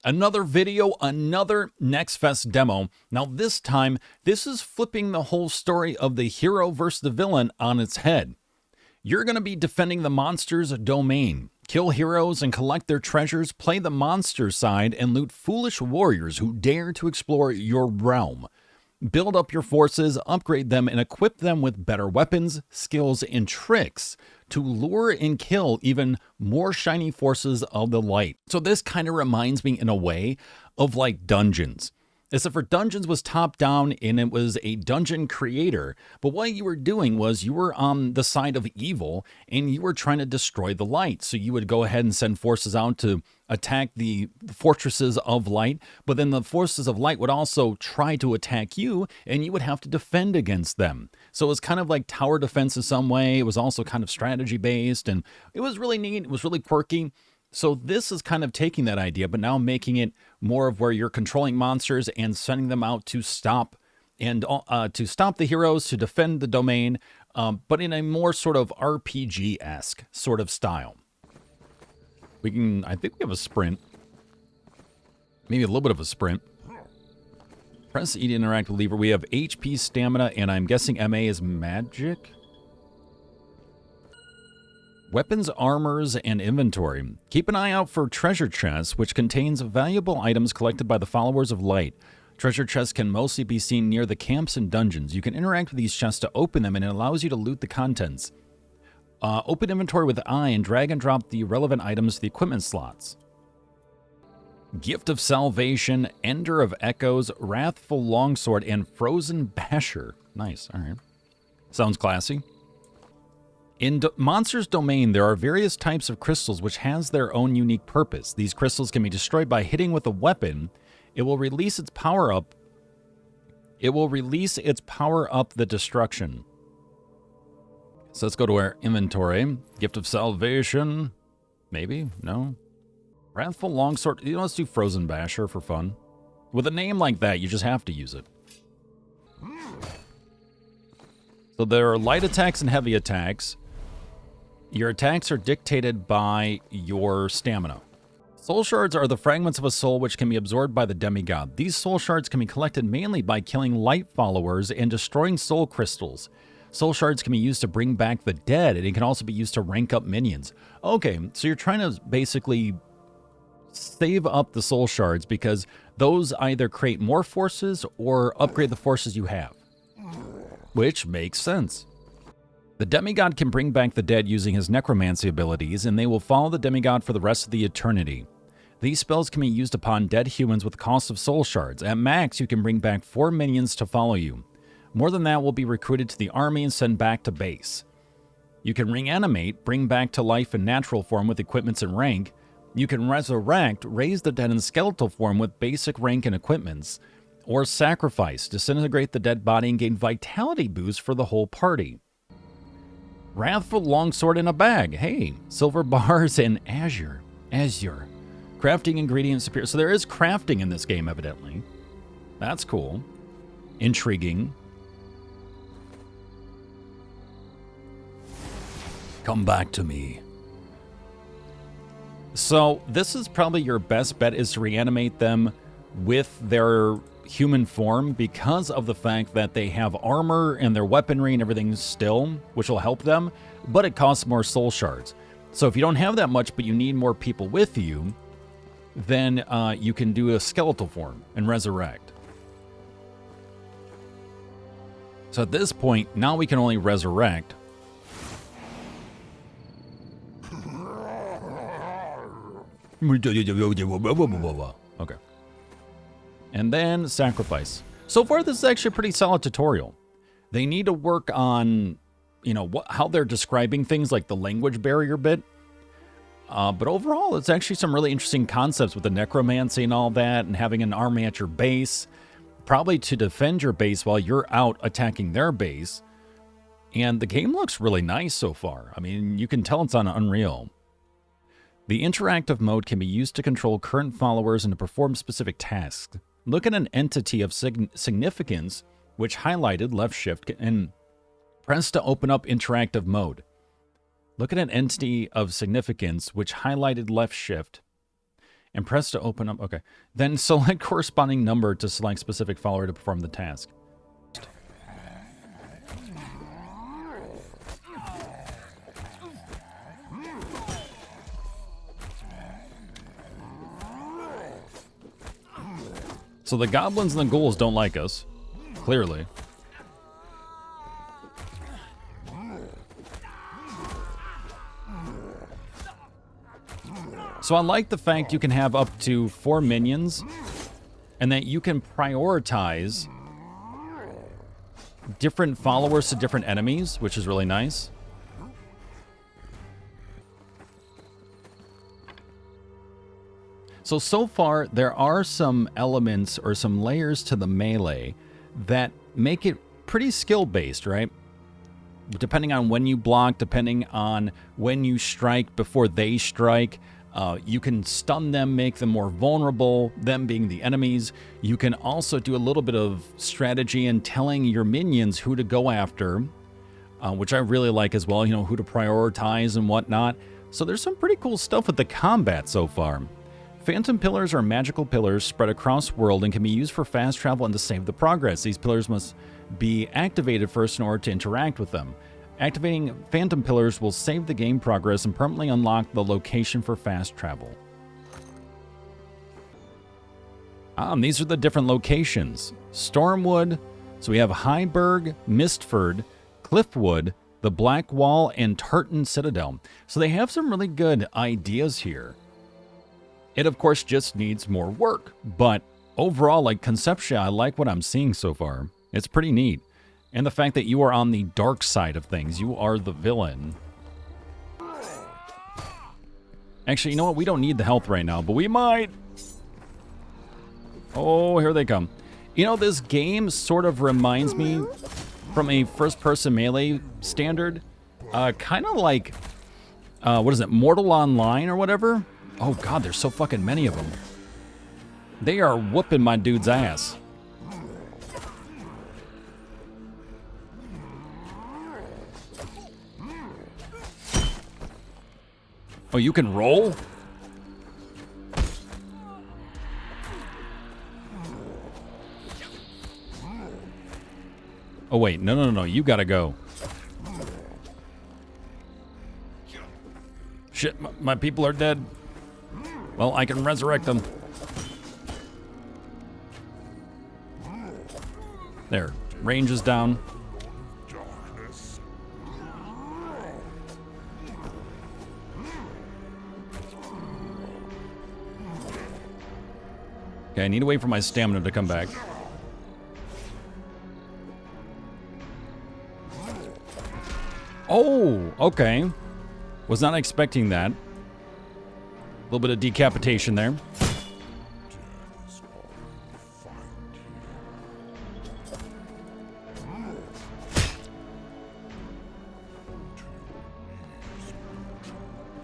Another video, another NextFest demo. Now this time, this is flipping the whole story of the hero versus the villain on its head. You're going to be defending the monster's domain. Kill heroes and collect their treasures, play the monster side, and loot foolish warriors who dare to explore your realm. Build up your forces, upgrade them, and equip them with better weapons, skills, and tricks to lure and kill even more shiny forces of the light. So this kind of reminds me in a way of like Dungeons. Except for Dungeons was top down and it was a dungeon creator. But what you were doing was you were on the side of evil and you were trying to destroy the light. So you would go ahead and send forces out to attack the fortresses of light. But then the forces of light would also try to attack you and you would have to defend against them. So it was kind of like tower defense in some way. It was also kind of strategy based and it was really neat. It was really quirky. So this is kind of taking that idea, but now making it more of where you're controlling monsters and sending them out to stop the heroes, to defend the domain, but in a more sort of RPG-esque sort of style. I think we have a sprint. Maybe a little bit of a sprint. Press E to interact with lever. We have HP, stamina, and I'm guessing MA is magic. Weapons, armors, and inventory. Keep an eye out for treasure chests, which contains valuable items collected by the followers of light. Treasure chests can mostly be seen near the camps and dungeons. You can interact with these chests to open them, and it allows you to loot the contents. Open inventory with I and drag and drop the relevant items to the equipment slots. Gift of Salvation, Ender of Echoes, Wrathful Longsword, and Frozen Basher. Nice, all right. Sounds classy. In Monster's Domain, there are various types of crystals which has their own unique purpose. These crystals can be destroyed by hitting with a weapon. It will release its power up. The destruction. So let's go to our inventory. Gift of Salvation. Maybe? No? Wrathful Longsword. Let's do Frozen Basher for fun. With a name like that, you just have to use it. So there are light attacks and heavy attacks. Your attacks are dictated by your stamina. Soul shards are the fragments of a soul which can be absorbed by the demigod. These soul shards can be collected mainly by killing light followers and destroying soul crystals. Soul shards can be used to bring back the dead, and it can also be used to rank up minions. Okay, so you're trying to basically save up the soul shards because those either create more forces or upgrade the forces you have. Which makes sense. The demigod can bring back the dead using his necromancy abilities, and they will follow the demigod for the rest of the eternity. These spells can be used upon dead humans with the cost of soul shards. At max, you can bring back 4 minions to follow you. More than that will be recruited to the army and sent back to base. You can reanimate, bring back to life in natural form with equipments and rank. You can resurrect, raise the dead in skeletal form with basic rank and equipments. Or sacrifice, disintegrate the dead body and gain vitality boost for the whole party. Wrathful Longsword in a bag. Hey, silver bars and azure. Crafting ingredients appear. So there is crafting in this game, evidently. That's cool. Intriguing. Come back to me. So this is probably your best bet, is to reanimate them with their human form because of the fact that they have armor and their weaponry and everything still, which will help them, but it costs more soul shards. So if you don't have that much, but you need more people with you, then you can do a skeletal form and resurrect. So at this point, now we can only resurrect. Okay. And then sacrifice. So far, this is actually a pretty solid tutorial. They need to work on, how they're describing things, like the language barrier bit. But overall, it's actually some really interesting concepts with the necromancy and all that, and having an army at your base, probably to defend your base while you're out attacking their base. And the game looks really nice so far. I mean, you can tell it's on Unreal. The interactive mode can be used to control current followers and to perform specific tasks. Look at an entity of significance, which highlighted left shift, and press to open up interactive mode. Look at an entity of significance, which highlighted left shift, and press to open up. Okay. Then select corresponding number to select specific follower to perform the task. So the goblins and the ghouls don't like us, clearly. So I like the fact you can have up to 4 minions and that you can prioritize different followers to different enemies, which is really nice. So far, there are some elements or some layers to the melee that make it pretty skill-based, right? Depending on when you block, depending on when you strike before they strike, you can stun them, make them more vulnerable, them being the enemies. You can also do a little bit of strategy in telling your minions who to go after, which I really like as well, you know, who to prioritize and whatnot. So there's some pretty cool stuff with the combat so far. Phantom pillars are magical pillars spread across world and can be used for fast travel and to save the progress. These pillars must be activated first in order to interact with them. Activating phantom pillars will save the game progress and permanently unlock the location for fast travel. These are the different locations. Stormwood, so we have Highburg, Mistford, Cliffwood, the Black Wall, and Tartan Citadel. So they have some really good ideas here. It, of course, just needs more work, but overall, like conceptually, I like what I'm seeing so far. It's pretty neat. And the fact that you are on the dark side of things, you are the villain. Actually, you know what? We don't need the health right now, but we might. Oh, here they come. You know, this game sort of reminds me, from a first-person melee standard, kind of like, what is it, Mortal Online or whatever? Oh god, there's so fucking many of them. They are whooping my dude's ass. Oh, you can roll? Oh wait, no, you gotta go. Shit, my people are dead. Well, I can resurrect them. There, range is down. Okay, I need to wait for my stamina to come back. Oh, okay. Was not expecting that. A little bit of decapitation there.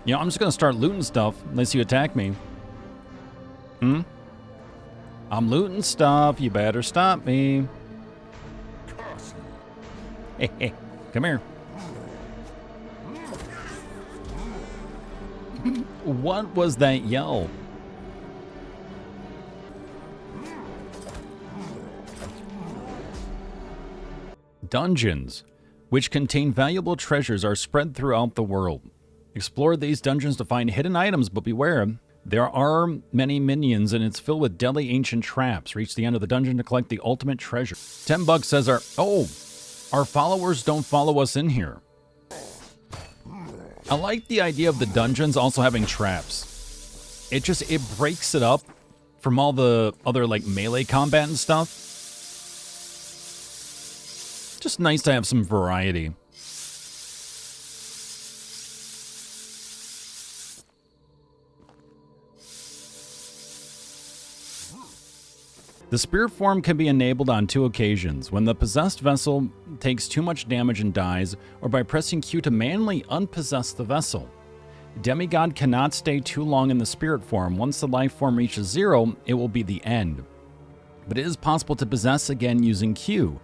You know, I'm just gonna start looting stuff unless you attack me. I'm looting stuff. You better stop me. Hey, come here. What was that yell? Dungeons, which contain valuable treasures, are spread throughout the world. Explore these dungeons to find hidden items, but beware. There are many minions, and it's filled with deadly ancient traps. Reach the end of the dungeon to collect the ultimate treasure. $10 says our followers don't follow us in here. I like the idea of the dungeons also having traps. It breaks it up from all the other like melee combat and stuff. Just nice to have some variety. The spirit form can be enabled on 2 occasions: when the possessed vessel takes too much damage and dies, or by pressing Q to manually unpossess the vessel. Demigod cannot stay too long in the spirit form. Once the life form reaches 0, it will be the end. But it is possible to possess again using Q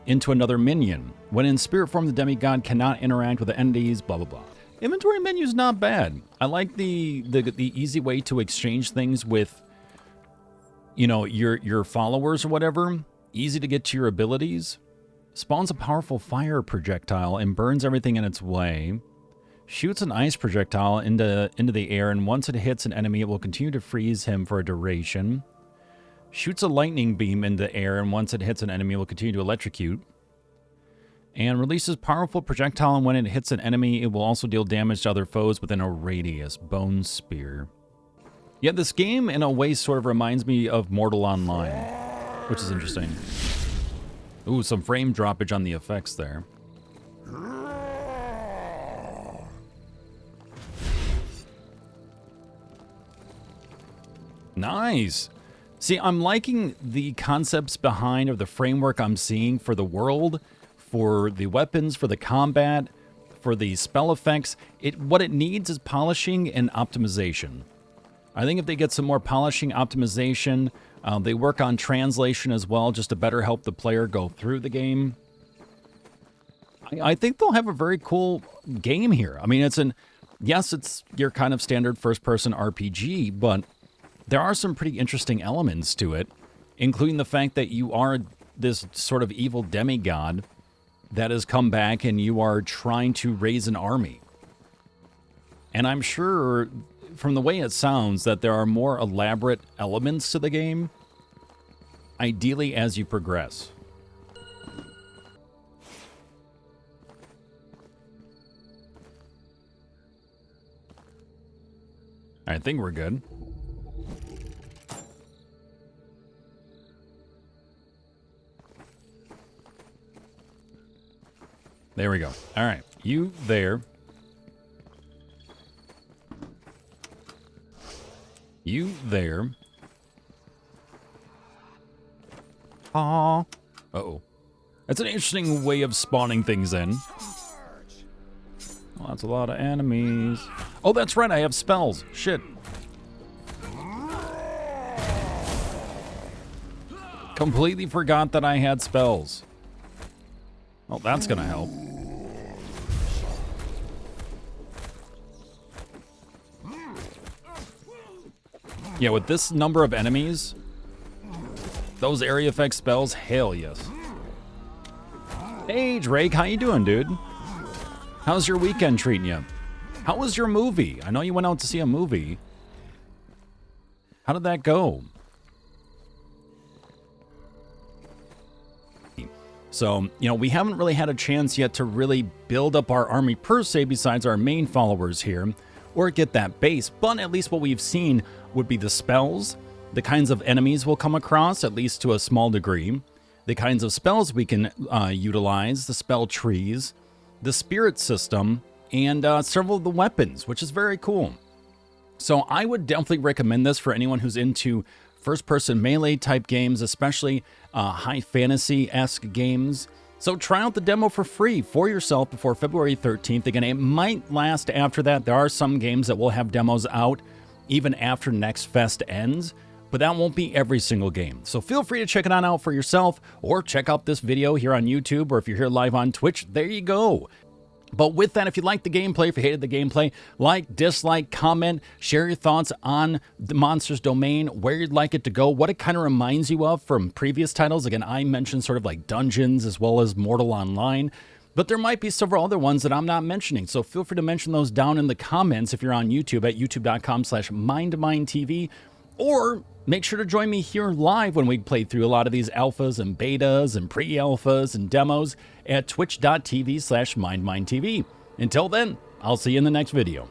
into another minion. When in spirit form, the demigod cannot interact with the entities, blah blah blah. Inventory menu's not bad. I like the easy way to exchange things with, you know, your followers or whatever. Easy to get to your abilities. Spawns a powerful fire projectile and burns everything in its way. Shoots an ice projectile into the air, and once it hits an enemy, it will continue to freeze him for a duration. Shoots a lightning beam into the air, and once it hits an enemy, it will continue to electrocute. And releases powerful projectile, and when it hits an enemy, it will also deal damage to other foes within a radius. Bone Spear. Yeah, this game, in a way, sort of reminds me of Mortal Online, which is interesting. Ooh, some frame droppage on the effects there. Nice. See, I'm liking the concepts behind, or the framework I'm seeing for the world, for the weapons, for the combat, for the spell effects. What it needs is polishing and optimization. I think if they get some more polishing, optimization, they work on translation as well, just to better help the player go through the game, I think they'll have a very cool game here. I mean, yes, it's your kind of standard first-person RPG, but there are some pretty interesting elements to it, including the fact that you are this sort of evil demigod that has come back and you are trying to raise an army. And I'm sure, from the way it sounds, that there are more elaborate elements to the game, ideally as you progress. I think we're good. There we go. All right, you there. You there. Aww. Uh-oh. That's an interesting way of spawning things in. Oh, that's a lot of enemies. Oh, that's right, I have spells. Shit. Completely forgot that I had spells. Oh, that's gonna help. Yeah, with this number of enemies, those area effect spells, hell yes. Hey, Drake, how you doing, dude? How's your weekend treating you? How was your movie? I know you went out to see a movie. How did that go? So, you know, we haven't really had a chance yet to really build up our army per se besides our main followers here, or get that base, but at least what we've seen would be the spells, the kinds of enemies we'll come across, at least to a small degree, the kinds of spells we can utilize, the spell trees, the spirit system, and several of the weapons, which is very cool. So I would definitely recommend this for anyone who's into first-person melee type games, especially high fantasy-esque games. So try out the demo for free for yourself before February 13th. Again, it might last after that. There are some games that will have demos out even after NextFest ends, but that won't be every single game. So feel free to check it on out for yourself, or check out this video here on YouTube, or if you're here live on Twitch, there you go. But with that, if you liked the gameplay, if you hated the gameplay, like, dislike, comment, share your thoughts on the Monsters Domain, where you'd like it to go, what it kind of reminds you of from previous titles. Again, I mentioned sort of like Dungeons as well as Mortal Online, but there might be several other ones that I'm not mentioning. So feel free to mention those down in the comments if you're on YouTube at youtube.com/MindMineTV, or make sure to join me here live when we play through a lot of these alphas and betas and pre-alphas and demos at twitch.tv/MindMineTV. Until then, I'll see you in the next video.